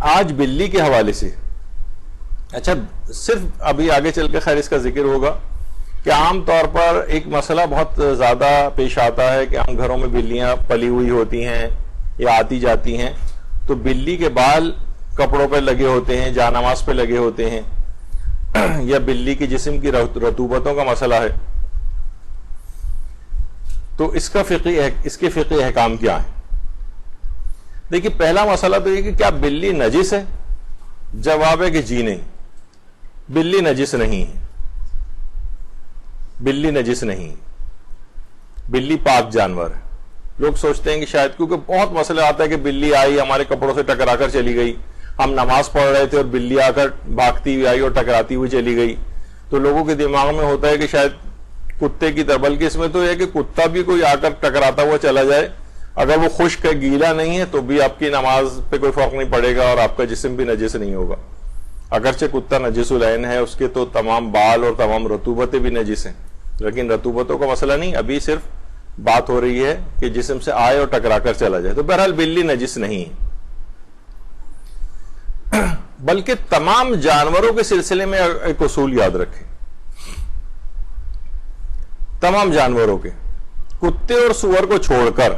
آج بلی کے حوالے سے، اچھا صرف ابھی آگے چل کے خیر اس کا ذکر ہوگا کہ عام طور پر ایک مسئلہ بہت زیادہ پیش آتا ہے کہ عام گھروں میں بلیاں پلی ہوئی ہوتی ہیں یا آتی جاتی ہیں، تو بلی کے بال کپڑوں پہ لگے ہوتے ہیں، جا نماز پہ لگے ہوتے ہیں، یا بلی کے جسم کی رطوبتوں کا مسئلہ ہے، تو اس کے فقہی احکام کیا ہیں؟ دیکھیے پہلا مسئلہ تو یہ کہ کیا بلی نجس ہے؟ جواب ہے کہ جی نہیں، بلی نجس نہیں ہے، بلی نجس نہیں، بلی پاک جانور ہے۔ لوگ سوچتے ہیں کہ شاید کیونکہ بہت مسئلہ آتا ہے کہ بلی آئی ہمارے کپڑوں سے ٹکرا کر چلی گئی، ہم نماز پڑھ رہے تھے اور بلی آ کر بھاگتی ہوئی آئی اور ٹکراتی ہوئی چلی گئی، تو لوگوں کے دماغ میں ہوتا ہے کہ شاید کتے کی طرح، بلکہ اس میں تو یہ کہ کتا بھی کوئی آ کر ٹکراتا ہوا چلا جائے، اگر وہ خشک ہے گیلا نہیں ہے تو بھی آپ کی نماز پہ کوئی فرق نہیں پڑے گا اور آپ کا جسم بھی نجس نہیں ہوگا۔ اگرچہ کتا نجس العین ہے، اس کے تو تمام بال اور تمام رطوبتیں بھی نجس ہیں، لیکن رطوبتوں کا مسئلہ نہیں، ابھی صرف بات ہو رہی ہے کہ جسم سے آئے اور ٹکرا کر چلا جائے، تو بہرحال بلی نجس نہیں ہے۔ بلکہ تمام جانوروں کے سلسلے میں ایک اصول یاد رکھیں، تمام جانوروں کے، کتے اور سور کو چھوڑ کر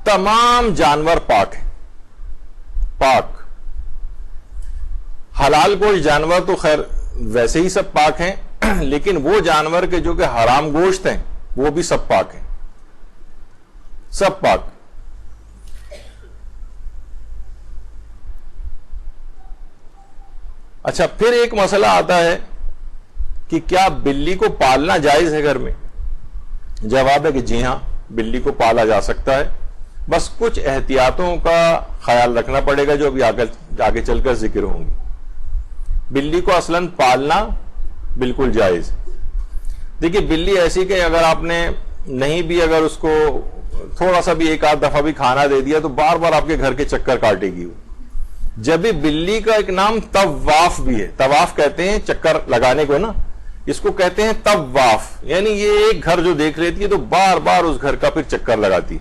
تمام جانور پاک ہیں، پاک۔ حلال گوشت جانور تو خیر ویسے ہی سب پاک ہیں، لیکن وہ جانور کے جو کہ حرام گوشت ہیں وہ بھی سب پاک ہیں، سب پاک۔ اچھا پھر ایک مسئلہ آتا ہے کہ کیا بلی کو پالنا جائز ہے گھر میں؟ جواب ہے کہ جی ہاں، بلی کو پالا جا سکتا ہے، بس کچھ احتیاطوں کا خیال رکھنا پڑے گا جو ابھی آگے چل کر ذکر ہوں گی۔ بلی کو اصلاً پالنا بالکل جائز۔ دیکھیے بلی ایسی کہ اگر آپ نے نہیں بھی اگر اس کو تھوڑا سا بھی ایک آدھ دفعہ بھی کھانا دے دیا تو بار بار آپ کے گھر کے چکر کاٹے گی۔ جب بھی بلی کا ایک نام طواف بھی ہے، طواف کہتے ہیں چکر لگانے کو نا، اس کو کہتے ہیں طواف، یعنی یہ ایک گھر جو دیکھ لیتی ہے تو بار بار اس گھر کا پھر چکر لگاتی۔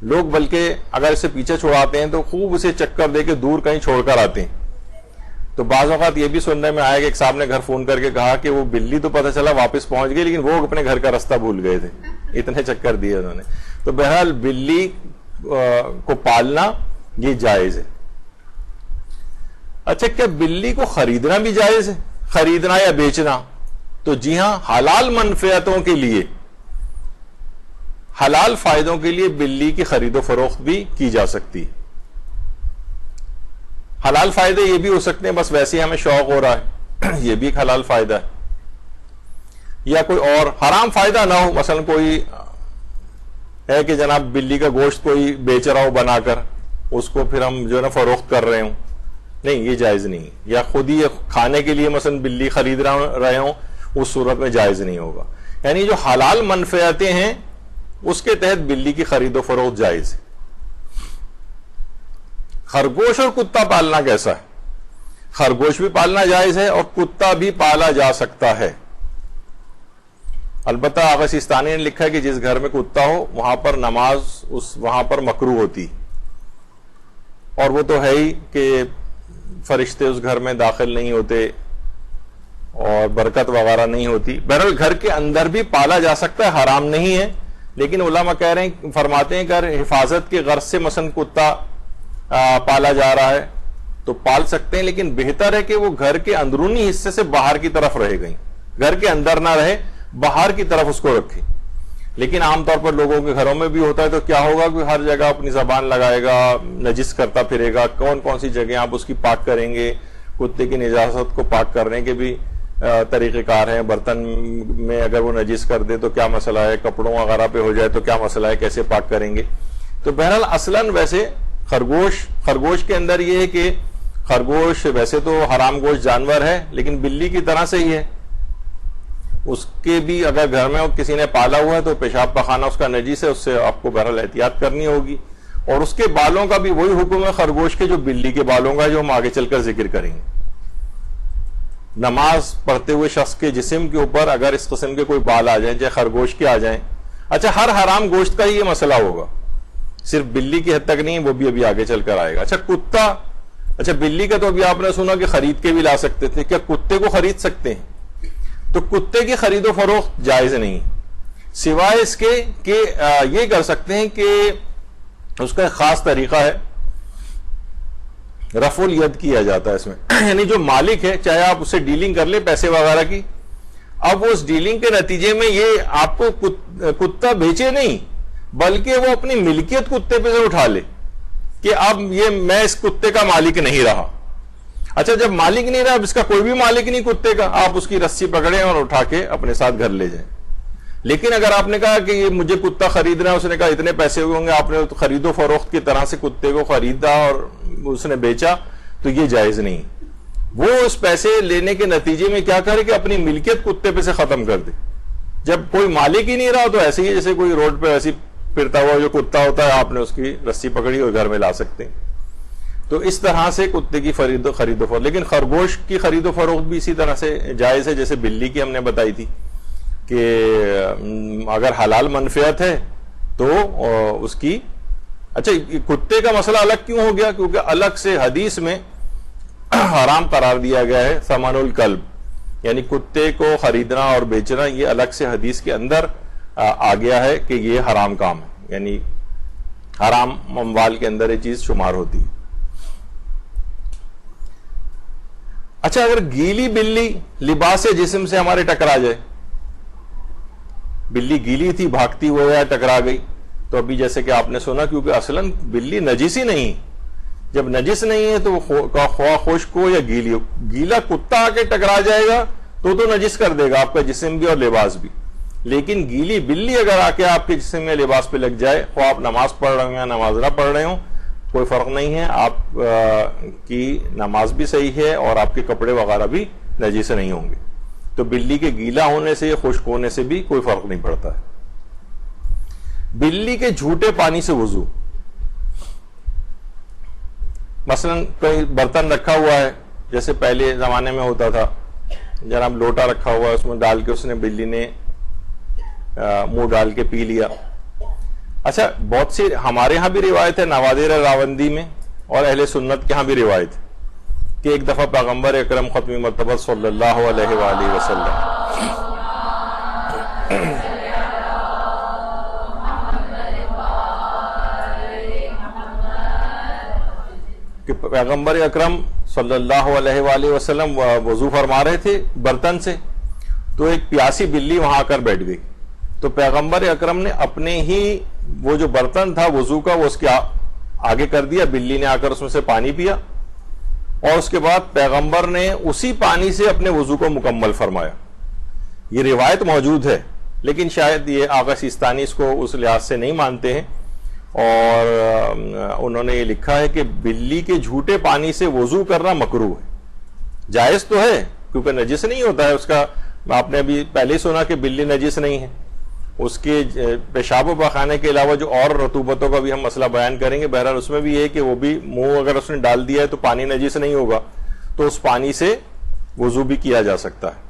لوگ بلکہ اگر اسے پیچھے چھوڑاتے ہیں تو خوب اسے چکر دے کے دور کہیں چھوڑ کر آتے ہیں۔ تو بعض اوقات یہ بھی سننے میں آیا کہ ایک صاحب نے گھر فون کر کے کہا کہ وہ بلی تو پتہ چلا واپس پہنچ گئی لیکن وہ اپنے گھر کا راستہ بھول گئے تھے، اتنے چکر دیے انہوں نے۔ تو بہرحال بلی کو پالنا یہ جائز ہے۔ اچھا کیا بلی کو خریدنا بھی جائز ہے؟ خریدنا یا بیچنا؟ تو جی ہاں، حلال منفعتوں کے لیے، حلال فائدوں کے لیے بلی کی خرید و فروخت بھی کی جا سکتی ہے۔ حلال فائدے یہ بھی ہو سکتے ہیں بس ویسے ہی ہمیں شوق ہو رہا ہے، یہ بھی ایک حلال فائدہ ہے، یا کوئی اور حرام فائدہ نہ ہو، مثلا کوئی ہے کہ جناب بلی کا گوشت کوئی بیچ رہا ہو بنا کر، اس کو پھر ہم جو ہے نا فروخت کر رہے ہوں، نہیں یہ جائز نہیں، یا خود ہی کھانے کے لیے مثلا بلی خرید رہے ہوں، اس صورت میں جائز نہیں ہوگا۔ یعنی جو حلال منفعتیں ہیں اس کے تحت بلی کی خرید و فروخت جائز ہے۔ خرگوش اور کتا پالنا کیسا ہے؟ خرگوش بھی پالنا جائز ہے اور کتا بھی پالا جا سکتا ہے۔ البتہ آغا سیستانی نے لکھا ہے کہ جس گھر میں کتا ہو وہاں پر نماز وہاں پر مکروہ ہوتی، اور وہ تو ہے ہی کہ فرشتے اس گھر میں داخل نہیں ہوتے اور برکت وغیرہ نہیں ہوتی۔ بہرحال گھر کے اندر بھی پالا جا سکتا ہے، حرام نہیں ہے، لیکن علماء کہہ رہے ہیں، فرماتے ہیں کہ اگر حفاظت کی غرض سے مثلا کتا پالا جا رہا ہے تو پال سکتے ہیں، لیکن بہتر ہے کہ وہ گھر کے اندرونی حصے سے باہر کی طرف رہے گئی، گھر کے اندر نہ رہے، باہر کی طرف اس کو رکھے۔ لیکن عام طور پر لوگوں کے گھروں میں بھی ہوتا ہے تو کیا ہوگا کہ ہر جگہ اپنی زبان لگائے گا، نجس کرتا پھرے گا، کون کون سی جگہیں آپ اس کی پاک کریں گے، کتے کی نجاست کو پاک کرنے کے بھی طریقہ کار ہیں، برتن میں اگر وہ نجس کر دے تو کیا مسئلہ ہے، کپڑوں وغیرہ پہ ہو جائے تو کیا مسئلہ ہے، کیسے پاک کریں گے۔ تو بہرحال اصلاً ویسے خرگوش کے اندر یہ ہے کہ خرگوش ویسے تو حرام گوشت جانور ہے لیکن بلی کی طرح سے ہی ہے، اس کے بھی اگر گھر میں کسی نے پالا ہوا ہے تو پیشاب پخانہ اس کا نجیس ہے، اس سے آپ کو بہرحال احتیاط کرنی ہوگی۔ اور اس کے بالوں کا بھی وہی حکم ہے خرگوش کے جو بلی کے بالوں کا، جو ہم آگے چل کر ذکر کریں گے۔ نماز پڑھتے ہوئے شخص کے جسم کے اوپر اگر اس قسم کے کوئی بال آ جائیں، چاہے خرگوش کے آ جائیں، اچھا ہر حرام گوشت کا ہی یہ مسئلہ ہوگا صرف بلی کی حد تک نہیں، وہ بھی ابھی آگے چل کر آئے گا. اچھا کتا، اچھا بلی کا تو ابھی آپ نے سنا کہ خرید کے بھی لا سکتے تھے، کیا کتے کو خرید سکتے ہیں؟ تو کتے کی خرید و فروخت جائز نہیں، سوائے اس کے کہ یہ کر سکتے ہیں کہ اس کا ایک خاص طریقہ ہے، رفع الید کیا جاتا ہے اس میں. یعنی جو مالک ہے، چاہے آپ اس سے ڈیلنگ کر لیں پیسے وغیرہ کی، اب وہ اس ڈیلنگ کے نتیجے میں یہ آپ کو کتا بیچے نہیں، بلکہ وہ اپنی ملکیت کتے پہ سے اٹھا لے کہ اب یہ میں اس کتے کا مالک نہیں رہا. اچھا جب مالک نہیں رہا، اب اس کا کوئی بھی مالک نہیں کتے کا، آپ اس کی رسی پکڑیں اور اٹھا کے اپنے ساتھ گھر لے جائیں. لیکن اگر آپ نے کہا کہ یہ مجھے کتا خریدنا ہے، اس نے کہا اتنے پیسے ہوئے ہوں گے، آپ نے خرید و فروخت کی طرح سے کتے کو خریدا اور اس نے بیچا، تو یہ جائز نہیں. وہ اس پیسے لینے کے نتیجے میں کیا کرے کہ اپنی ملکیت کتے پہ سے ختم کر دے. جب کوئی مالک ہی نہیں رہا تو ایسے ہی جیسے کوئی روڈ پہ ایسی پھرتا ہوا جو کتا ہوتا ہے، آپ نے اس کی رسی پکڑی اور گھر میں لا سکتے ہیں. تو اس طرح سے کتے کی خرید و فروخت. لیکن خرگوش کی خرید و فروخت بھی اسی طرح سے جائز ہے، جیسے بلی کی ہم نے بتائی تھی کہ اگر حلال منفعت ہے تو اس کی. اچھا کتے کا مسئلہ الگ کیوں ہو گیا؟ کیونکہ الگ سے حدیث میں حرام قرار دیا گیا ہے ثمن الکلب، یعنی کتے کو خریدنا اور بیچنا یہ الگ سے حدیث کے اندر آ گیا ہے کہ یہ حرام کام ہے، یعنی حرام اموال کے اندر یہ چیز شمار ہوتی ہے. اچھا اگر گیلی بلی لباس جسم سے ہمارے ٹکرا جائے، بلی گیلی تھی بھاگتی ہوئے یا ٹکرا گئی، تو ابھی جیسے کہ آپ نے سنا کیونکہ اصلاً بلی نجس ہی نہیں، جب نجس نہیں ہے تو خواہ خشک ہو یا گیلی ہو، گیلا کتا آ کے ٹکرا جائے گا تو نجس کر دے گا آپ کا جسم بھی اور لباس بھی. لیکن گیلی بلی اگر آ کے آپ کے جسم یا لباس پہ لگ جائے، خواہ آپ نماز پڑھ رہے ہوں یا نماز نہ پڑھ رہے ہوں، کوئی فرق نہیں ہے، آپ کی نماز بھی صحیح ہے اور آپ کے کپڑے وغیرہ بھی نجس نہیں ہوں گے. تو بلی کے گیلا ہونے سے یا خشک ہونے سے بھی کوئی فرق نہیں پڑتا ہے. بلی کے جھوٹے پانی سے وضو، مثلا کوئی برتن رکھا ہوا ہے، جیسے پہلے زمانے میں ہوتا تھا، جناب لوٹا رکھا ہوا ہے، اس میں ڈال کے اس نے بلی نے منہ ڈال کے پی لیا. اچھا بہت سی ہمارے ہاں بھی روایت ہے، نوادر راوندی میں اور اہل سنت کے ہاں بھی روایت ہے کہ ایک دفعہ پیغمبر اکرم ختم مرتبہ صلی اللہ علیہ وآلہ وسلم کہ پیغمبر اکرم صلی اللہ علیہ وآلہ وسلم وضو فرما رہے تھے برتن سے، تو ایک پیاسی بلی وہاں آ کر بیٹھ گئی. تو پیغمبر اکرم نے اپنے ہی وہ جو برتن تھا وضو کا وہ اس کے آگے کر دیا، بلی نے آ کر اس میں سے پانی پیا، اور اس کے بعد پیغمبر نے اسی پانی سے اپنے وضو کو مکمل فرمایا. یہ روایت موجود ہے، لیکن شاید یہ آغا سیستانی اس کو اس لحاظ سے نہیں مانتے ہیں، اور انہوں نے یہ لکھا ہے کہ بلی کے جھوٹے پانی سے وضو کرنا مکروہ ہے. جائز تو ہے کیونکہ نجس نہیں ہوتا ہے اس کا، آپ نے ابھی پہلے ہی سنا کہ بلی نجس نہیں ہے، اس کے پیشاب و پاخانے کے علاوہ جو اور رطوبتوں کا بھی ہم مسئلہ بیان کریں گے. بہرحال اس میں بھی یہ کہ وہ بھی منہ اگر اس نے ڈال دیا ہے تو پانی نجس نہیں ہوگا، تو اس پانی سے وضو بھی کیا جا سکتا ہے،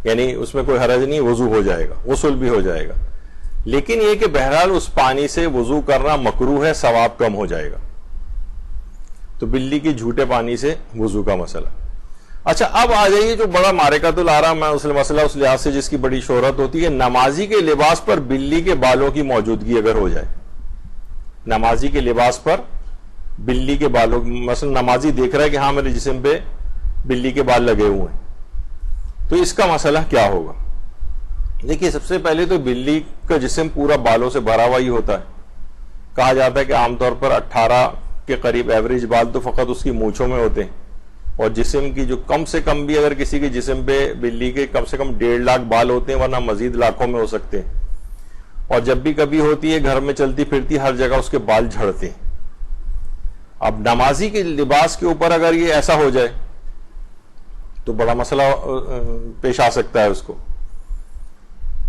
یعنی اس میں کوئی حرج نہیں، وضو ہو جائے گا، غسل بھی ہو جائے گا. لیکن یہ کہ بہرحال اس پانی سے وضو کرنا مکروہ ہے، ثواب کم ہو جائے گا. تو بلی کی جھوٹے پانی سے وضو کا مسئلہ. اچھا اب آ جائیے جو بڑا مارکۃ الآراء میں مسئلہ اس لحاظ سے جس کی بڑی شہرت ہوتی ہے، نمازی کے لباس پر بلی کے بالوں کی موجودگی اگر ہو جائے. نمازی کے لباس پر بلی کے بالوں، مثلا نمازی دیکھ رہا ہے کہ ہاں میرے جسم پہ بلی کے بال لگے ہوئے ہیں، تو اس کا مسئلہ کیا ہوگا؟ دیکھیے سب سے پہلے تو بلی کا جسم پورا بالوں سے بھرا ہوا ہی ہوتا ہے. کہا جاتا ہے کہ عام طور پر 18 کے قریب ایوریج بال تو فقط اس کی مونچھوں میں ہوتے ہیں، اور جسم کی جو کم سے کم بھی اگر کسی کے جسم پہ بلی کے کم سے کم 1.5 لاکھ بال ہوتے ہیں، ورنہ مزید لاکھوں میں ہو سکتے ہیں. اور جب بھی کبھی ہوتی ہے گھر میں چلتی پھرتی ہر جگہ اس کے بال جھڑتے ہیں. اب نمازی کے لباس کے اوپر اگر یہ ایسا ہو جائے تو بڑا مسئلہ پیش آ سکتا ہے اس کو.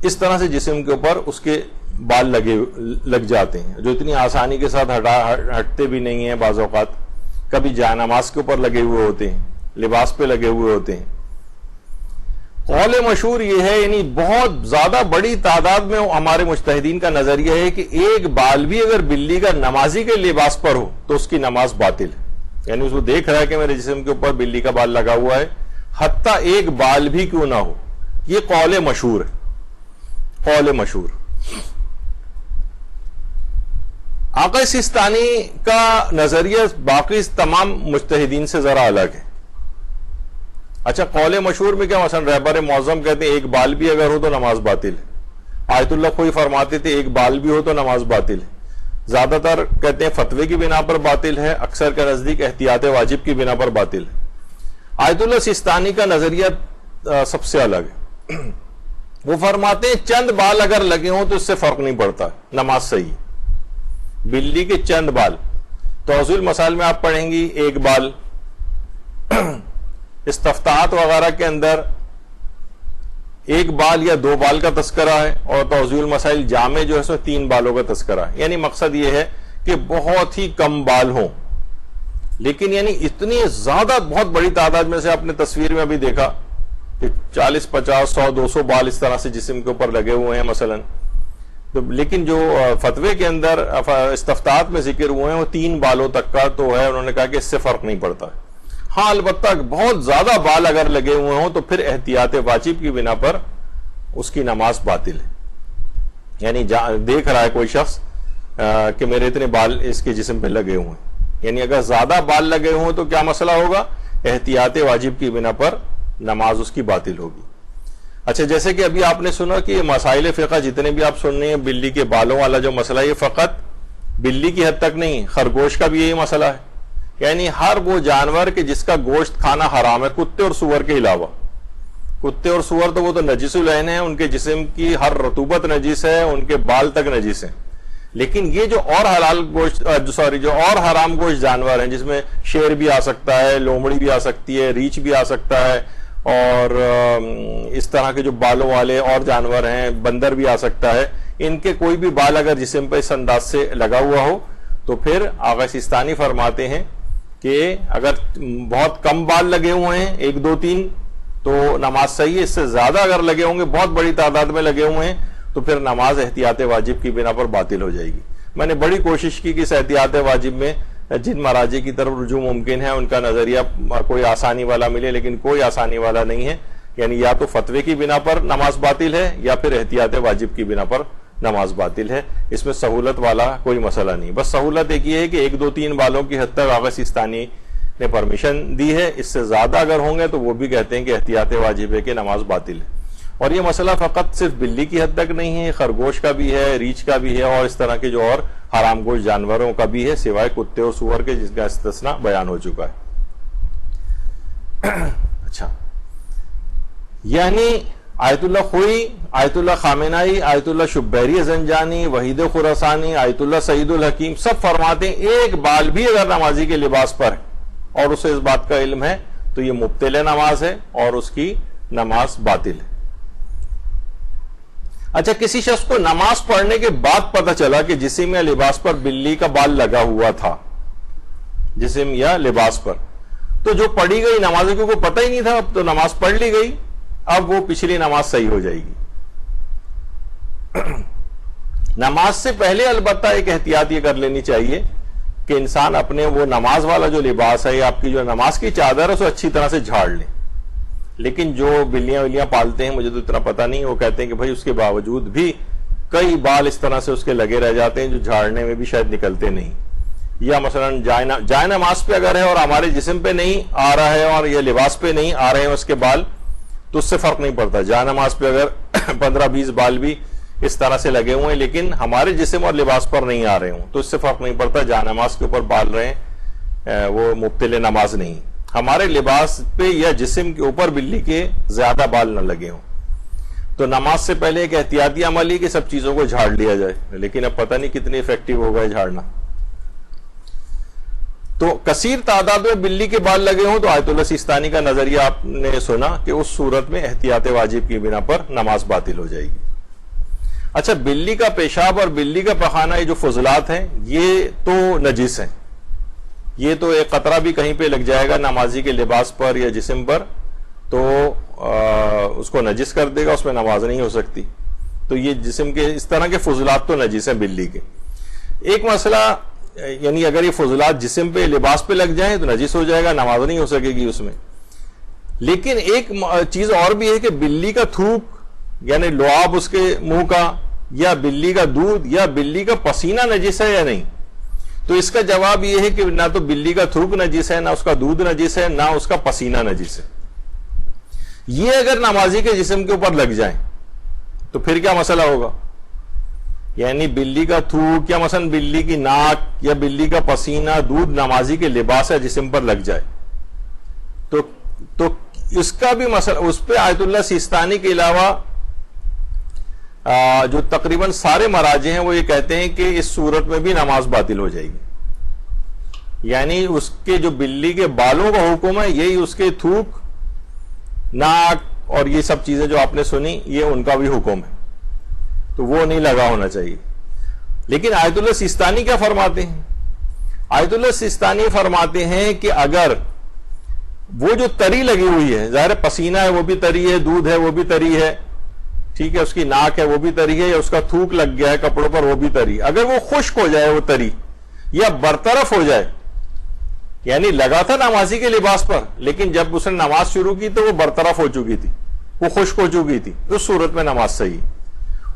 اس طرح سے جسم کے اوپر اس کے بال لگ جاتے ہیں جو اتنی آسانی کے ساتھ ہٹتے بھی نہیں ہیں. بعض اوقات کبھی جائے نماز کے اوپر لگے ہوئے ہوتے ہیں، لباس پہ لگے ہوئے ہوتے ہیں. قول مشہور یہ ہے، یعنی بہت زیادہ بڑی تعداد میں ہمارے مجتہدین کا نظریہ ہے کہ ایک بال بھی اگر بلی کا نمازی کے لباس پر ہو تو اس کی نماز باطل ہے، یعنی اس کو دیکھ رہا ہے کہ میرے جسم کے اوپر بلی کا بال لگا ہوا ہے، حتیٰ ایک بال بھی کیوں نہ ہو، یہ قول مشہور ہے، قول مشہور۔ آقا سیستانی کا نظریہ باقی تمام مجتہدین سے ذرا الگ ہے۔ اچھا، قول مشہور میں کیا؟ مثلا رہبر معظم کہتے ہیں ایک بال بھی اگر ہو تو نماز باطل ہے، آیت اللہ خوئی فرماتے تھے ایک بال بھی ہو تو نماز باطل ہے، زیادہ تر کہتے ہیں فتوے کی بنا پر باطل ہے، اکثر کے نزدیک احتیاط واجب کی بنا پر باطل ہے۔ آیت اللہ سیستانی کا نظریہ سب سے الگ ہے، وہ فرماتے ہیں چند بال اگر لگے ہوں تو اس سے فرق نہیں پڑتا، نماز صحیح۔ بلی کے چند بال، توضیح المسائل میں آپ پڑھیں گی ایک بال، استفتاحات وغیرہ کے اندر ایک بال یا دو بال کا تذکرہ ہے، اور توضیح المسائل جامع جو ہے سو 3 بالوں کا تذکرہ ہے۔ یعنی مقصد یہ ہے کہ بہت ہی کم بال ہوں، لیکن یعنی اتنی زیادہ بہت بڑی تعداد میں سے آپ نے تصویر میں ابھی دیکھا کہ 40 50 100 200 بال اس طرح سے جسم کے اوپر لگے ہوئے ہیں مثلا، تو لیکن جو فتوے کے اندر استفتاحات میں ذکر ہوئے ہیں وہ 3 بالوں تک کا تو ہے، انہوں نے کہا کہ اس سے فرق نہیں پڑتا۔ ہاں البتہ بہت زیادہ بال اگر لگے ہوئے ہوں تو پھر احتیاط واجب کی بنا پر اس کی نماز باطل ہے، یعنی دیکھ رہا ہے کوئی شخص کہ میرے اتنے بال اس کے جسم پہ لگے ہوئے ہیں، یعنی اگر زیادہ بال لگے ہوں تو کیا مسئلہ ہوگا؟ احتیاط واجب کی بنا پر نماز اس کی باطل ہوگی۔ اچھا، جیسے کہ ابھی آپ نے سنا کہ مسائل فقہ جتنے بھی آپ سن رہے ہیں، بلی کے بالوں والا جو مسئلہ، یہ فقط بلی کی حد تک نہیں، خرگوش کا بھی یہی مسئلہ ہے، یعنی ہر وہ جانور کہ جس کا گوشت کھانا حرام ہے، کتے اور سور کے علاوہ۔ کتے اور سور تو وہ تو نجس العین ہیں، ان کے جسم کی ہر رطوبت نجس ہے، ان کے بال تک نجس ہیں، لیکن یہ جو اور حلال گوشت جو اور حرام گوشت جانور ہیں، جس میں شیر بھی آ سکتا ہے، لومڑی بھی آ سکتی ہے، ریچھ بھی آ سکتا ہے، اور اس طرح کے جو بالوں والے اور جانور ہیں، بندر بھی آ سکتا ہے، ان کے کوئی بھی بال اگر جسم پہ اس انداز سے لگا ہوا ہو تو پھر آقا سیستانی فرماتے ہیں کہ اگر بہت کم بال لگے ہوئے ہیں 1 2 3 تو نماز صحیح ہے، اس سے زیادہ اگر لگے ہوں گے، بہت بڑی تعداد میں لگے ہوئے ہیں، تو پھر نماز احتیاط واجب کی بنا پر باطل ہو جائے گی۔ میں نے بڑی کوشش کی کہ اس احتیاط واجب میں جن مراجع کی طرف رجوع ممکن ہے ان کا نظریہ کوئی آسانی والا ملے، لیکن کوئی آسانی والا نہیں ہے، یعنی یا تو فتوے کی بنا پر نماز باطل ہے یا پھر احتیاط واجب کی بنا پر نماز باطل ہے، اس میں سہولت والا کوئی مسئلہ نہیں۔ بس سہولت ایک یہ ہے کہ 1 2 3 بالوں کی حد تک آقا سیستانی نے پرمیشن دی ہے، اس سے زیادہ اگر ہوں گے تو وہ بھی کہتے ہیں کہ احتیاط واجب ہے کہ نماز باطل ہے۔ اور یہ مسئلہ فقط صرف بلی کی حد تک نہیں ہے، خرگوش کا بھی ہے، ریچھ کا بھی ہے، اور اس طرح کے جو اور حرام گوشت جانوروں کا بھی ہے، سوائے کتے اور سور کے جس کا استثناء بیان ہو چکا ہے۔ اچھا، یعنی آیت اللہ خوئی، آیت اللہ خامنائی، آیت اللہ شبیری زنجانی، وحید خراسانی، آیت اللہ سعید الحکیم سب فرماتے ہیں ایک بال بھی اگر نمازی کے لباس پر ہے اور اسے اس بات کا علم ہے تو یہ مبطل نماز ہے اور اس کی نماز باطل ہے۔ اچھا، کسی شخص کو نماز پڑھنے کے بعد پتہ چلا کہ جسم یا لباس پر بلی کا بال لگا ہوا تھا، جسم یا لباس پر، تو جو پڑھی گئی نماز کو کوئی پتہ ہی نہیں تھا، اب تو نماز پڑھ لی گئی، اب وہ پچھلی نماز صحیح ہو جائے گی۔ نماز سے پہلے البتہ ایک احتیاط یہ کر لینی چاہیے کہ انسان اپنے وہ نماز والا جو لباس ہے یا آپ کی جو نماز کی چادر ہے اسے اچھی طرح سے جھاڑ لیں۔ لیکن جو بلیاں ولیاں پالتے ہیں، مجھے تو اتنا پتہ نہیں، وہ کہتے ہیں کہ بھائی اس کے باوجود بھی کئی بال اس طرح سے اس کے لگے رہ جاتے ہیں جو جھاڑنے میں بھی شاید نکلتے نہیں، یا مثلا جائے نماز پہ اگر ہے اور ہمارے جسم پہ نہیں آ رہا ہے اور یہ لباس پہ نہیں آ رہے ہیں اس کے بال، تو اس سے فرق نہیں پڑتا۔ جائے نماز پہ اگر 15 20 بال بھی اس طرح سے لگے ہوئے ہیں لیکن ہمارے جسم اور لباس پر نہیں آ رہے ہوں تو اس سے فرق نہیں پڑتا، جائے نماز کے اوپر بال رہے ہیں وہ مبطل نماز نہیں۔ ہمارے لباس پہ یا جسم کے اوپر بلی کے زیادہ بال نہ لگے ہوں تو نماز سے پہلے ایک احتیاطی عمل ہی کہ سب چیزوں کو جھاڑ لیا جائے، لیکن اب پتہ نہیں کتنی افیکٹو ہوگا جھاڑنا۔ تو کثیر تعداد میں بلی کے بال لگے ہوں تو آیت اللہ سیستانی کا نظریہ آپ نے سنا کہ اس صورت میں احتیاط واجب کی بنا پر نماز باطل ہو جائے گی۔ اچھا، بلی کا پیشاب اور بلی کا پخانہ، یہ جو فضلات ہیں یہ تو نجس ہیں، یہ تو ایک قطرہ بھی کہیں پہ لگ جائے گا نمازی کے لباس پر یا جسم پر تو اس کو نجس کر دے گا، اس میں نماز نہیں ہو سکتی. تو یہ جسم کے اس طرح کے فضلات تو نجس ہیں بلی کے. ایک مسئلہ یعنی اگر یہ فضلات جسم پہ لباس پہ لگ جائیں تو نجس ہو جائے گا، نماز نہیں ہو سکے گی اس میں. لیکن ایک چیز اور بھی ہے کہ بلی کا تھوک یعنی لعاب اس کے منہ کا یا بلی کا دودھ یا بلی کا پسینہ نجس ہے یا نہیں. تو اس کا جواب یہ ہے کہ نہ تو بلی کا تھوک نجس ہے، نہ اس کا دودھ نجس ہے، نہ اس کا پسینہ نجس ہے. یہ اگر نمازی کے جسم کے اوپر لگ جائیں تو پھر کیا مسئلہ ہوگا؟ یعنی بلی کا تھوک یا مثلا بلی کی ناک یا بلی کا پسینہ دودھ نمازی کے لباس یا جسم پر لگ جائے تو اس کا بھی مسئلہ، اس پہ آیت اللہ سیستانی کے علاوہ جو تقریباً سارے مراجع ہیں وہ یہ کہتے ہیں کہ اس صورت میں بھی نماز باطل ہو جائے گی. یعنی اس کے جو بلی کے بالوں کا حکم ہے یہی اس کے تھوک، ناک اور یہ سب چیزیں جو آپ نے سنی یہ ان کا بھی حکم ہے، تو وہ نہیں لگا ہونا چاہیے. لیکن آیت اللہ سیستانی کیا فرماتے ہیں؟ آیت اللہ سیستانی فرماتے ہیں کہ اگر وہ جو تری لگی ہوئی ہے، ظاہر پسینہ ہے وہ بھی تری ہے، دودھ ہے وہ بھی تری ہے، ٹھیک ہے، اس کی ناک ہے وہ بھی تری ہے، یا اس کا تھوک لگ گیا ہے کپڑوں پر وہ بھی تری، اگر وہ خشک ہو جائے وہ تری یا برطرف ہو جائے، یعنی لگا تھا نمازی کے لباس پر لیکن جب اس نے نماز شروع کی تو وہ برطرف ہو چکی تھی، وہ خشک ہو چکی تھی، اس صورت میں نماز صحیح.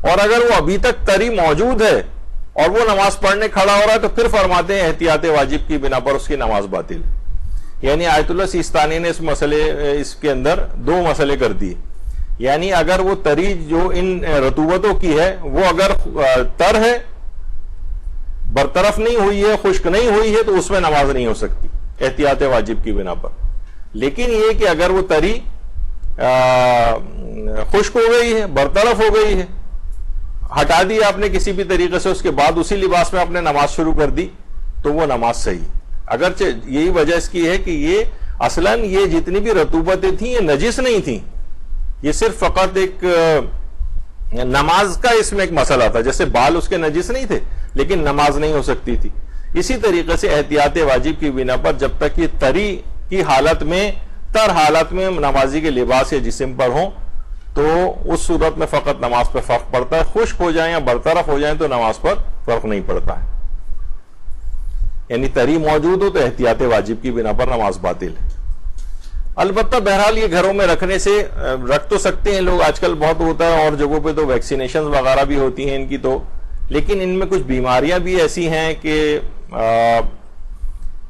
اور اگر وہ ابھی تک تری موجود ہے اور وہ نماز پڑھنے کھڑا ہو رہا ہے تو پھر فرماتے ہیں احتیاط واجب کی بنا پر اس کی نماز باطل. یعنی آیت اللہ سیستانی نے اس کے اندر دو مسئلے کر دیے. یعنی اگر وہ تری جو ان رطوبتوں کی ہے وہ اگر تر ہے، برطرف نہیں ہوئی ہے، خشک نہیں ہوئی ہے تو اس میں نماز نہیں ہو سکتی احتیاط واجب کی بنا پر. لیکن یہ کہ اگر وہ تری خشک ہو گئی ہے، برطرف ہو گئی ہے، ہٹا دیا آپ نے کسی بھی طریقے سے، اس کے بعد اسی لباس میں آپ نے نماز شروع کر دی تو وہ نماز صحیح. اگرچہ یہی وجہ اس کی ہے کہ یہ اصلاً یہ جتنی بھی رطوبتیں تھیں یہ نجس نہیں تھیں، یہ صرف فقط ایک نماز کا اس میں ایک مسئلہ تھا. جیسے بال اس کے نجس نہیں تھے لیکن نماز نہیں ہو سکتی تھی. اسی طریقے سے احتیاط واجب کی بنا پر جب تک یہ تری کی حالت میں، تر حالت میں نمازی کے لباس یا جسم پر ہوں تو اس صورت میں فقط نماز پر فرق پڑتا ہے. خشک ہو جائیں یا برطرف ہو جائیں تو نماز پر فرق نہیں پڑتا ہے. یعنی تری موجود ہو تو احتیاط واجب کی بنا پر نماز باطل ہے. البتہ بہرحال یہ گھروں میں رکھنے سے رکھ تو سکتے ہیں لوگ، آج کل بہت ہوتا ہے اور جگہوں پہ تو ویکسینیشن وغیرہ بھی ہوتی ہیں ان کی، تو لیکن ان میں کچھ بیماریاں بھی ایسی ہیں کہ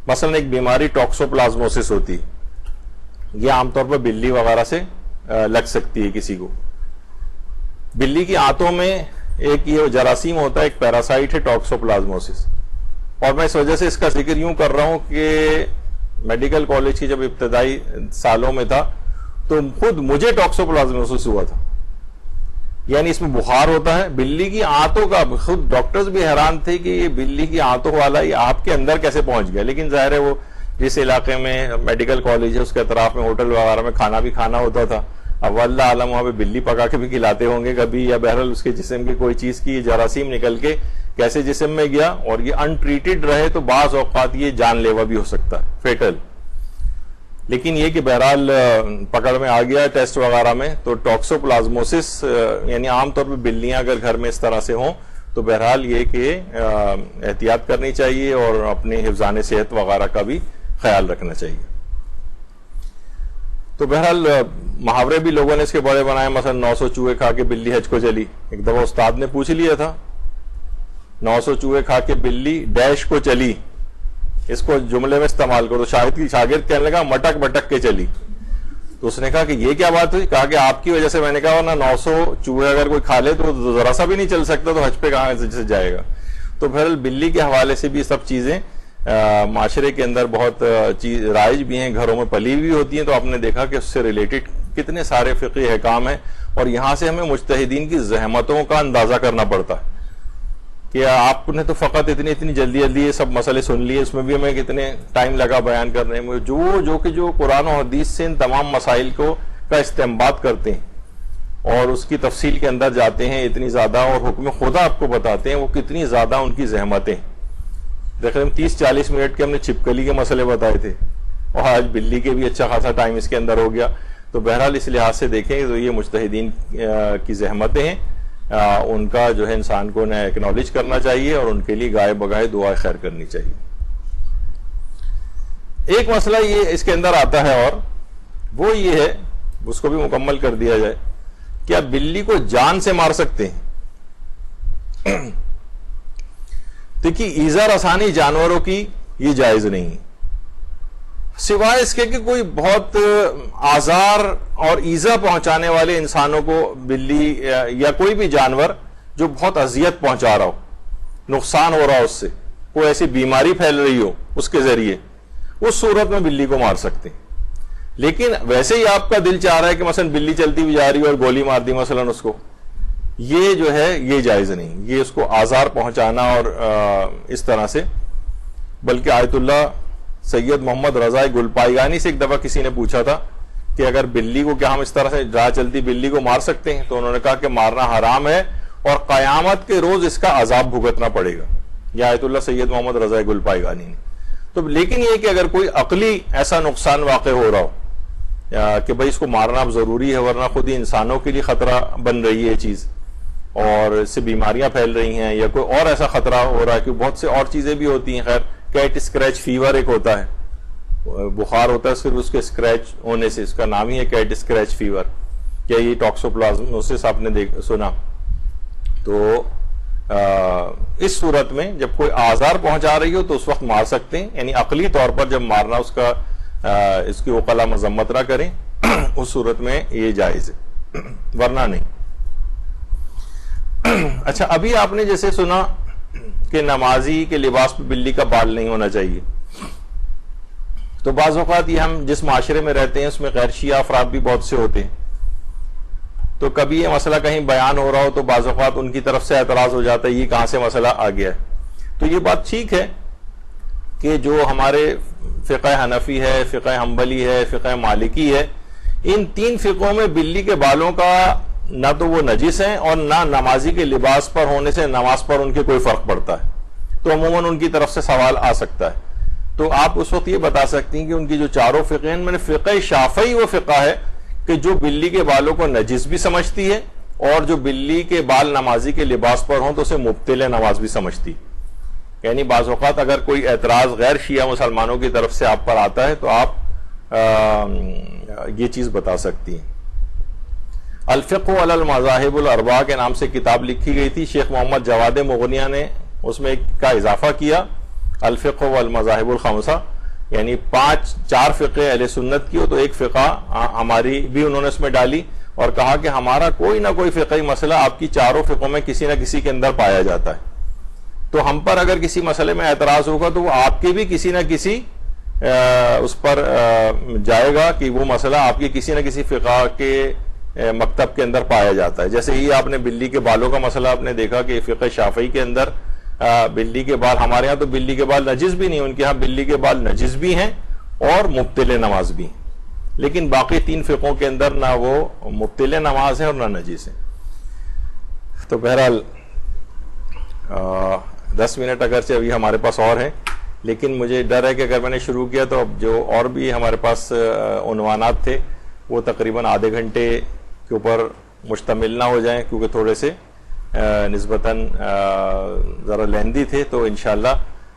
مثلا ایک بیماری ٹاکسوپلازموسس ہوتی، یہ عام طور پر بلی وغیرہ سے لگ سکتی ہے کسی کو. بلی کی آنتوں میں ایک یہ جراثیم ہوتا ہے، ایک پیراسائٹ ہے ٹاکسوپلازموسس. اور میں اس وجہ سے اس کا ذکر یوں کر رہا ہوں کہ میڈیکل کالج کی جب ابتدائی سالوں میں تھا تو خود مجھے ٹاکسوپلازموسس ہوا تھا. یعنی اس میں بخار ہوتا ہے، بلی کی آنتوں کا، خود ڈاکٹرز بھی حیران تھے کہ یہ بلی کی آنتوں والا یہ آپ کے اندر کیسے پہنچ گیا. لیکن ظاہر ہے وہ جس علاقے میں میڈیکل کالج ہے اس کے اطراف میں ہوٹل وغیرہ میں کھانا بھی کھانا ہوتا تھا، اب اللہ عالم وہاں پہ بلی پکا کے بھی کھلاتے ہوں گے کبھی، یا بہرحال اس کے جسم کی کوئی چیز کی جراثیم نکل کے کیسے جسم میں گیا اور یہ ان ٹریٹڈ رہے تو بعض اوقات یہ جان لیوا بھی ہو سکتا ہے، فیٹل. لیکن یہ کہ بہرحال پکڑ میں آ گیا ٹیسٹ وغیرہ میں تو ٹاکسوپلازموسس، یعنی عام طور پہ بلیاں اگر گھر میں اس طرح سے ہوں تو بہرحال یہ کہ احتیاط کرنی چاہیے اور اپنے حفظان صحت وغیرہ کا بھی خیال رکھنا چاہیے. تو بہرحال محاورے بھی لوگوں نے اس کے بڑے بنائے، مثلا 900 چوہے کھا کے بلی حج کو چلی. ایک دفعہ استاد نے پوچھ لیا تھا 900 چوہے کھا کے بلی ڈیش کو چلی، اس کو جملے میں استعمال کرو. شاگرد کہنے لگا مٹک مٹک کے چلی. تو اس نے کہا کہ یہ کیا بات ہوئی؟ کہا کہ آپ کی وجہ سے. میں نے کہا ورنہ 900 چوہے اگر کوئی کھا لے تو ذرا سا بھی نہیں چل سکتا تو حج پہ کہاں سے جائے گا. تو بہرحال بلی کے حوالے سے بھی سب چیزیں معاشرے کے اندر بہت رائج بھی ہیں، گھروں میں پلی بھی ہوتی ہیں. تو آپ نے دیکھا کہ اس سے ریلیٹڈ کتنے سارے فقہی احکام ہیں اور یہاں سے ہمیں مجتہدین کی زحمتوں کا اندازہ کرنا پڑتا ہے کہ آپ نے تو فقط اتنی جلدی یہ سب مسئلے سن لیے، اس میں بھی ہمیں کتنے ٹائم لگا بیان کرنے میں. جو قرآن و حدیث سے ان تمام مسائل کا استنباط کرتے ہیں اور اس کی تفصیل کے اندر جاتے ہیں اتنی زیادہ، اور حکم خدا آپ کو بتاتے ہیں وہ کتنی زیادہ ان کی زحمتیں. دیکھیں 30-40 منٹ کے ہم نے چھپکلی کے مسئلے بتائے تھے اور آج بلی کے بھی اچھا خاصا ٹائم اس کے اندر ہو گیا. تو بہرحال اس لحاظ سے دیکھیں تو یہ مجتہدین کی زحمتیں ہیں، ان کا جو ہے انسان کو انہیں ایکنالج کرنا چاہیے اور ان کے لیے گائے بگائے دعا خیر کرنی چاہیے۔ ایک مسئلہ یہ اس کے اندر آتا ہے اور وہ یہ ہے، اس کو بھی مکمل کر دیا جائے، کیا بلی کو جان سے مار سکتے ہیں؟ دیکھیے ایذا رسانی جانوروں کی یہ جائز نہیں ہے، سوائے اس کے کہ کوئی بہت آزار اور ایذا پہنچانے والے انسانوں کو بلی یا کوئی بھی جانور جو بہت اذیت پہنچا رہا ہو، نقصان ہو رہا ہو، اس سے کوئی ایسی بیماری پھیل رہی ہو اس کے ذریعے، اس صورت میں بلی کو مار سکتے ہیں۔ لیکن ویسے ہی آپ کا دل چاہ رہا ہے کہ مثلا بلی چلتی ہوئی جا رہی ہے اور گولی مار دی مثلا اس کو، یہ جو ہے یہ جائز نہیں، یہ اس کو آزار پہنچانا اور اس طرح سے۔ بلکہ آیت اللہ سید محمد رضا گلپائیگانی سے ایک دفعہ کسی نے پوچھا تھا کہ اگر بلی کو کیا ہم اس طرح سے راہ چلتی بلی کو مار سکتے ہیں؟ تو انہوں نے کہا کہ مارنا حرام ہے اور قیامت کے روز اس کا عذاب بھگتنا پڑے گا، یہ آیت اللہ سید محمد رضا گلپائیگانی نے۔ تو لیکن یہ کہ اگر کوئی عقلی ایسا نقصان واقع ہو رہا ہو کہ بھئی اس کو مارنا اب ضروری ہے ورنہ خود ہی انسانوں کے لیے خطرہ بن رہی ہے یہ چیز اور اس سے بیماریاں پھیل رہی ہیں، یا کوئی اور ایسا خطرہ ہو رہا ہے، کہ بہت سے اور چیزیں بھی ہوتی ہیں، خیر کیٹ اسکریچ فیور ایک ہوتا ہے، بخار ہوتا ہے صرف اس کے اسکریچ ہونے سے، اس کا نام ہی ہے کیٹ اسکریچ فیور، کیا یہ ٹاکسوپلازموسس آپ نے سنا؟ تو اس صورت میں جب کوئی آزار پہنچا رہی ہو تو اس وقت مار سکتے ہیں، یعنی عقلی طور پر جب مارنا اس کا اس کی عقلا مذمت نہ کریں اس صورت میں یہ جائز ہے، ورنہ نہیں۔ اچھا، ابھی آپ نے جیسے سنا کہ نمازی کے لباس پہ بلی کا بال نہیں ہونا چاہیے، تو بعض اوقات یہ ہم جس معاشرے میں رہتے ہیں اس میں غیر شیعہ افراد بھی بہت سے ہوتے ہیں، تو کبھی یہ مسئلہ کہیں بیان ہو رہا ہو تو بعض اوقات ان کی طرف سے اعتراض ہو جاتا ہے یہ کہاں سے مسئلہ آ گیا ہے۔ تو یہ بات ٹھیک ہے کہ جو ہمارے فقہ حنفی ہے، فقہ حنبلی ہے، فقہ مالکی ہے، ان تین فقہوں میں بلی کے بالوں کا نہ تو وہ نجس ہیں اور نہ نمازی کے لباس پر ہونے سے نماز پر ان کے کوئی فرق پڑتا ہے، تو عموماً ان کی طرف سے سوال آ سکتا ہے۔ تو آپ اس وقت یہ بتا سکتی ہیں کہ ان کی جو چاروں فقہ ہیں، میں نے فقہ شافعی وہ فقہ ہے کہ جو بلی کے بالوں کو نجس بھی سمجھتی ہے اور جو بلی کے بال نمازی کے لباس پر ہوں تو اسے مبطل نماز بھی سمجھتی، یعنی بعض اوقات اگر کوئی اعتراض غیر شیعہ مسلمانوں کی طرف سے آپ پر آتا ہے تو آپ یہ چیز بتا سکتی ہیں۔ الفقہ علی المذاہب الاربعہ کے نام سے کتاب لکھی گئی تھی، شیخ محمد جواد مغنیہ نے اس میں کا اضافہ کیا، الفقہ والمذاہب الخمسہ، یعنی چار فقہ اہل سنت کی ہو تو ایک فقہ ہماری بھی انہوں نے اس میں ڈالی اور کہا کہ ہمارا کوئی نہ کوئی فقہی مسئلہ آپ کی چاروں فقہوں میں کسی نہ کسی کے اندر پایا جاتا ہے، تو ہم پر اگر کسی مسئلے میں اعتراض ہوگا تو وہ آپ کے بھی کسی نہ کسی اس پر جائے گا کہ وہ مسئلہ آپ کی کسی نہ کسی فقہ کے مکتب کے اندر پایا جاتا ہے۔ جیسے ہی آپ نے بلی کے بالوں کا مسئلہ آپ نے دیکھا کہ فقہ شافعی کے اندر بلی کے بال، ہمارے ہاں تو بلی کے بال نجس بھی نہیں، ان کے ہاں بلی کے بال نجس بھی ہیں اور مبطل نماز بھی ہیں، لیکن باقی تین فقہوں کے اندر نہ وہ مبطل نماز ہے اور نہ نجس ہے۔ تو بہرحال 10 منٹ اگرچہ ابھی ہمارے پاس اور ہیں، لیکن مجھے ڈر ہے کہ اگر میں نے شروع کیا تو اب جو اور بھی ہمارے پاس عنوانات تھے وہ تقریباً آدھے گھنٹے کے اوپر مشتمل نہ ہو جائیں، کیونکہ تھوڑے سے نسبتاً ذرا لیندی تھے، تو انشاءاللہ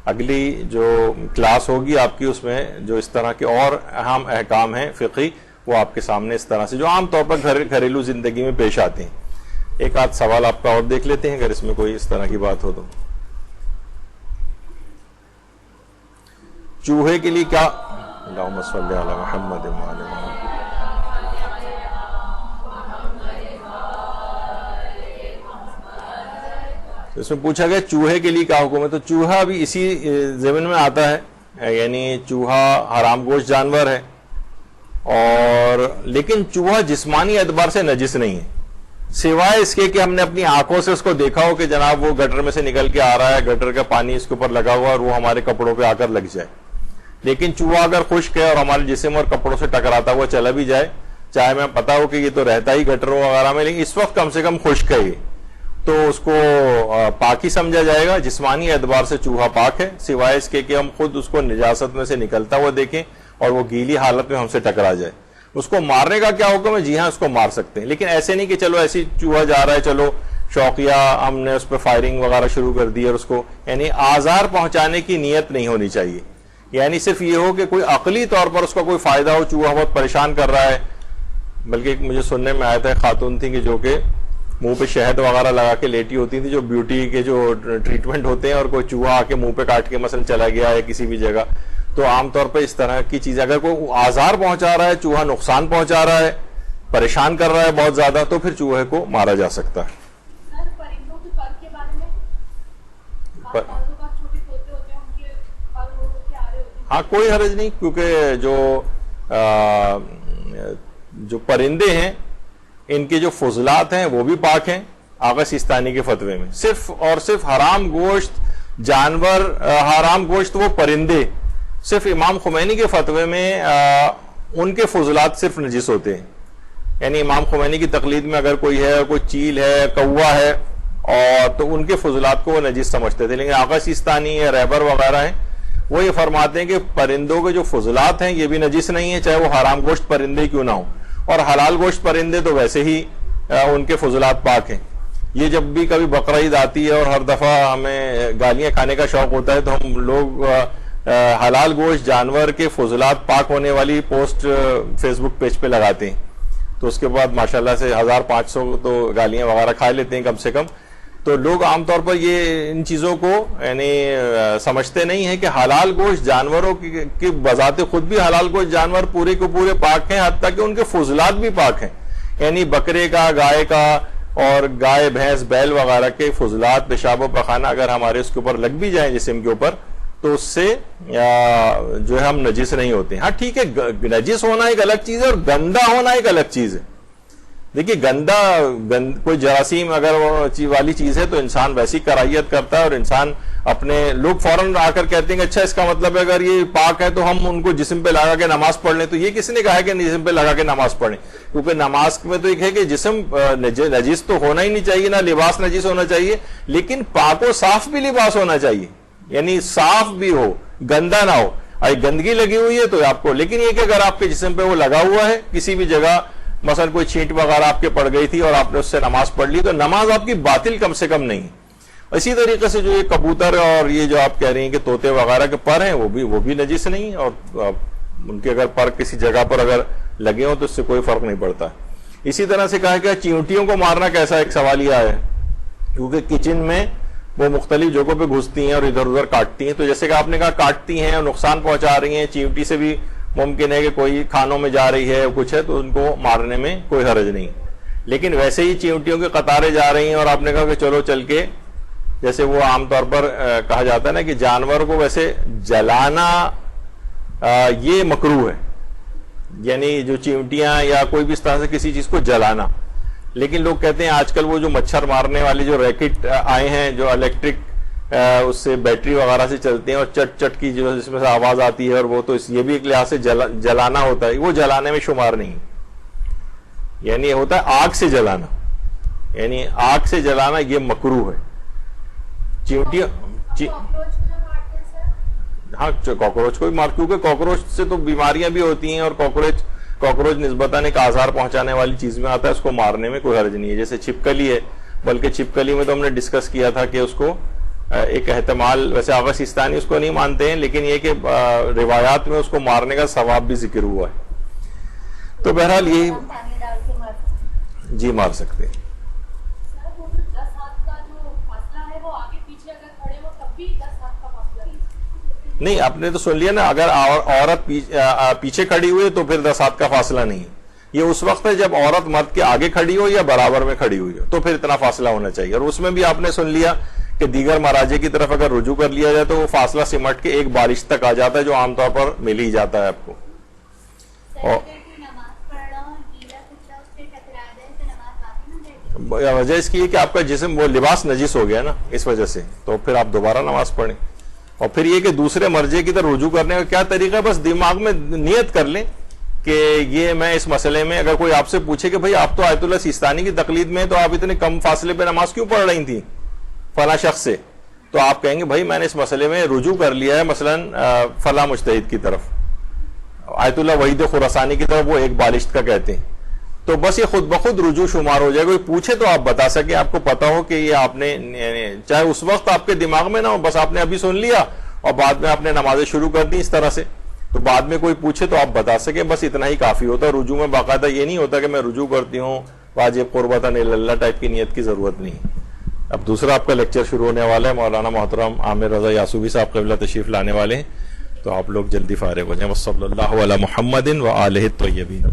اگلی جو کلاس ہوگی آپ کی اس میں جو اس طرح کے اور اہم احکام ہیں فقہی وہ آپ کے سامنے اس طرح سے جو عام طور پر گھریلو زندگی میں پیش آتے ہیں۔ ایک آدھ سوال آپ کا اور دیکھ لیتے ہیں اگر اس میں کوئی اس طرح کی بات ہو تو۔ چوہے کے لیے کیا، اللہم صلی علی محمد وعلی محمد، اس میں پوچھا گیا چوہے کے لیے کیا حکم ہے، تو چوہا بھی اسی ضمن میں آتا ہے، یعنی چوہا حرام گوشت جانور ہے، اور لیکن چوہا جسمانی اعتبار سے نجس نہیں ہے، سوائے اس کے کہ ہم نے اپنی آنکھوں سے اس کو دیکھا ہو کہ جناب وہ گٹر میں سے نکل کے آ رہا ہے، گٹر کا پانی اس کے اوپر لگا ہوا اور وہ ہمارے کپڑوں پہ آ کر لگ جائے۔ لیکن چوہا اگر خشک ہے اور ہمارے جسم اور کپڑوں سے ٹکراتا ہوا چلا بھی جائے، چاہے میں پتا ہو کہ یہ تو رہتا ہی گٹروں وغیرہ میں، لیکن اس وقت کم سے کم خشک ہے یہ، تو اس کو پاک ہی سمجھا جائے گا، جسمانی اعتبار سے چوہا پاک ہے، سوائے اس کے کہ ہم خود اس کو نجاست میں سے نکلتا ہوا دیکھیں اور وہ گیلی حالت میں ہم سے ٹکرا جائے، اس کو مارنے کا کیا حکم ہے؟ جی ہاں اس کو مار سکتے ہیں، لیکن ایسے نہیں کہ چلو ایسی چوہا جا رہا ہے چلو شوقیہ ہم نے اس پہ فائرنگ وغیرہ شروع کر دی اور اس کو، یعنی آزار پہنچانے کی نیت نہیں ہونی چاہیے، یعنی صرف یہ ہو کہ کوئی عقلی طور پر اس کا کوئی فائدہ ہو، چوہا بہت پریشان کر رہا ہے. بلکہ ایک مجھے سننے میں آیا تھا ایک خاتون تھی کہ جو کہ منہ پہ شہد وغیرہ لگا کے لیٹی ہوتی تھی، جو بیوٹی کے جو ٹریٹمنٹ ہوتے ہیں، اور کوئی چوہا آ کے منہ پہ کاٹ کے مثلا چلا گیا ہے کسی بھی جگہ، تو عام طور پہ اس طرح کی چیزیں اگر کوئی آزار پہنچا رہا ہے، چوہا نقصان پہنچا رہا ہے، پریشان کر رہا ہے بہت زیادہ، تو پھر چوہے کو مارا جا سکتا ہے. ہاں کوئی حرج نہیں، کیونکہ جو پرندے ہیں ان کے جو فضلات ہیں وہ بھی پاک ہیں آغا سیستانی کے فتوے میں. صرف اور صرف حرام گوشت جانور، حرام گوشت وہ پرندے، صرف امام خمینی کے فتوے میں ان کے فضلات صرف نجس ہوتے ہیں. یعنی امام خمینی کی تقلید میں اگر کوئی ہے، کوئی چیل ہے، کوا ہے، اور تو ان کے فضلات کو وہ نجس سمجھتے تھے. لیکن آغا سیستانی یا رہبر وغیرہ ہیں وہ یہ فرماتے ہیں کہ پرندوں کے جو فضلات ہیں یہ بھی نجس نہیں ہیں، چاہے وہ حرام گوشت پرندے کیوں نہ ہو، اور حلال گوشت پرندے تو ویسے ہی ان کے فضلات پاک ہیں. یہ جب بھی کبھی بقرعید آتی ہے اور ہر دفعہ ہمیں گالیاں کھانے کا شوق ہوتا ہے تو ہم لوگ حلال گوشت جانور کے فضلات پاک ہونے والی پوسٹ فیس بک پیج پہ لگاتے ہیں، تو اس کے بعد ماشاءاللہ سے 1500 تو گالیاں وغیرہ کھا لیتے ہیں کم سے کم. تو لوگ عام طور پر یہ ان چیزوں کو یعنی سمجھتے نہیں ہیں کہ حلال گوشت جانوروں کی بذات خود بھی حلال گوشت جانور پورے کے پورے پاک ہیں، حتیٰ کہ ان کے فضلات بھی پاک ہیں. یعنی بکرے کا، گائے کا، اور گائے بھینس بیل وغیرہ کے فضلات پیشاب و پخانہ اگر ہمارے اس کے اوپر لگ بھی جائیں جسم کے اوپر تو اس سے جو ہے ہم نجس نہیں ہوتے. ہاں ٹھیک ہے، نجس ہونا ایک الگ چیز ہے اور گندا ہونا ایک الگ چیز ہے. دیکھیے کوئی جراثیم اگر والی چیز ہے تو انسان ویسی کراہیت کرتا ہے، اور انسان اپنے لوگ فوراً آ کر کہتے ہیں کہ اچھا اس کا مطلب ہے اگر یہ پاک ہے تو ہم ان کو جسم پہ لگا کے نماز پڑھ لیں. تو یہ کس نے کہا ہے کہ جسم پہ لگا کے نماز پڑھیں؟ کیونکہ نماز میں تو ایک ہے کہ جسم نجس تو ہونا ہی نہیں چاہیے، نہ لباس نجس ہونا چاہیے، لیکن پاک و صاف بھی لباس ہونا چاہیے، یعنی صاف بھی ہو، گندا نہ ہو. گندگی لگی ہوئی ہے تو آپ کو، لیکن یہ کہ اگر آپ کے جسم پہ وہ لگا ہوا ہے کسی بھی جگہ، مثلا کوئی چھینٹ وغیرہ آپ کے پڑ گئی تھی اور آپ نے اس سے نماز پڑھ لی، تو نماز آپ کی باطل کم سے کم نہیں. اسی طریقے سے جو یہ کبوتر اور یہ جو آپ کہہ رہی ہیں کہ طوطے وغیرہ کے پر ہیں وہ بھی نجس نہیں، اور ان کے اگر پر کسی جگہ پر اگر لگے ہوں تو اس سے کوئی فرق نہیں پڑتا. اسی طرح سے کہا کہ چیونٹیوں کو مارنا کیسا، ایک سوال یہ آیا ہے، کیونکہ کچن میں وہ مختلف جگہوں پہ گھستی ہیں اور ادھر ادھر کاٹتی ہیں. تو جیسے کہ آپ نے کہا کاٹتی ہیں اور نقصان پہنچا رہی ہیں، چیونٹی سے بھی ممکن ہے کہ کوئی کھانوں میں جا رہی ہے کچھ ہے تو ان کو مارنے میں کوئی حرج نہیں. لیکن ویسے ہی چیونٹیوں کی قطاریں جا رہی ہیں اور آپ نے کہا کہ چلو چل کے، جیسے وہ عام طور پر کہا جاتا ہے نا کہ جانور کو ویسے جلانا یہ مکروہ ہے، یعنی جو چیونٹیاں یا کوئی بھی اس طرح سے کسی چیز کو جلانا. لیکن لوگ کہتے ہیں آج کل وہ جو مچھر مارنے والے جو ریکٹ آئے ہیں جو الیکٹرک اس سے بیٹری وغیرہ سے چلتے ہیں اور چٹ چٹ کی جو جس میں سے آواز آتی ہے، اور وہ تو یہ بھی ایک لحاظ سے جلانا ہوتا ہے، وہ جلانے میں شمار نہیں. یعنی یہ ہوتا ہے آگ سے جلانا، یعنی آگ سے جلانا یہ مکروہ ہے. چیونٹیاں ہاں کاکروچ کو بھی مار، کیونکہ کاکروچ سے تو بیماریاں بھی ہوتی ہیں، اور کاکروچ نسبتاً ایک آزار پہنچانے والی چیز میں آتا ہے، اس کو مارنے میں کوئی حرج نہیں ہے. جیسے چھپکلی ہے، بلکہ چھپکلی میں تو ہم نے ڈسکس کیا تھا کہ اس کو ایک احتمال، ویسے آغا سیستانی اس کو نہیں مانتے ہیں، لیکن یہ کہ روایات میں اس کو مارنے کا ثواب بھی ذکر ہوا ہے. تو بہرحال یہی جی مار سکتے ہیں. نہیں آپ نے تو سن لیا نا، اگر عورت پیچھے کھڑی ہوئی تو پھر 10 ہاتھ کا فاصلہ نہیں ہے. یہ اس وقت ہے جب عورت مرد کے آگے کھڑی ہو یا برابر میں کھڑی ہوئی ہو، تو پھر اتنا فاصلہ ہونا چاہیے. اور اس میں بھی آپ نے سن لیا کہ دیگر مراجع کی طرف اگر رجوع کر لیا جائے تو وہ فاصلہ سمٹ کے ایک بارش تک آ جاتا ہے، جو عام طور پر مل ہی جاتا ہے آپ کو. وجہ اس کی ہے کہ آپ کا جسم وہ لباس نجس ہو گیا نا، اس وجہ سے، تو پھر آپ دوبارہ نماز پڑھیں. اور پھر یہ کہ دوسرے مرجع کی طرف رجوع کرنے کا کیا طریقہ ہے، بس دماغ میں نیت کر لیں کہ یہ میں اس مسئلے میں، اگر کوئی آپ سے پوچھے کہ بھئی آپ تو آیت اللہ سیستانی کی تقلید میں تو آپ اتنے کم فاصلے پہ نماز کیوں پڑھ رہی تھیں فلاں شخص سے، تو آپ کہیں گے بھائی میں نے اس مسئلے میں رجوع کر لیا ہے مثلا فلاں مجتہد کی طرف، آیت اللہ وحید خراسانی کی طرف وہ ایک بالشت کا کہتے ہیں. تو بس یہ خود بخود رجوع شمار ہو جائے. کوئی پوچھے تو آپ بتا سکیں, آپ کو پتا ہو کہ یہ آپ نے, چاہے اس وقت آپ کے دماغ میں نہ ہو, بس آپ نے ابھی سن لیا اور بعد میں آپ نے نمازیں شروع کر دی اس طرح سے, تو بعد میں کوئی پوچھے تو آپ بتا سکیں, بس اتنا ہی کافی ہوتا ہے. رجوع میں باقاعدہ یہ نہیں ہوتا کہ میں رجوع کرتی ہوں واجب قربتاً اللہ ٹائپ کی نیت کی ضرورت نہیں. اب دوسرا آپ کا لیکچر شروع ہونے والا ہے. مولانا محترم عامر رضا یاسوبی صاحب قبلہ تشریف لانے والے ہیں, تو آپ لوگ جلدی فارغ ہو جائیں. وصلی اللہ علی محمد و آلہ الطیبین.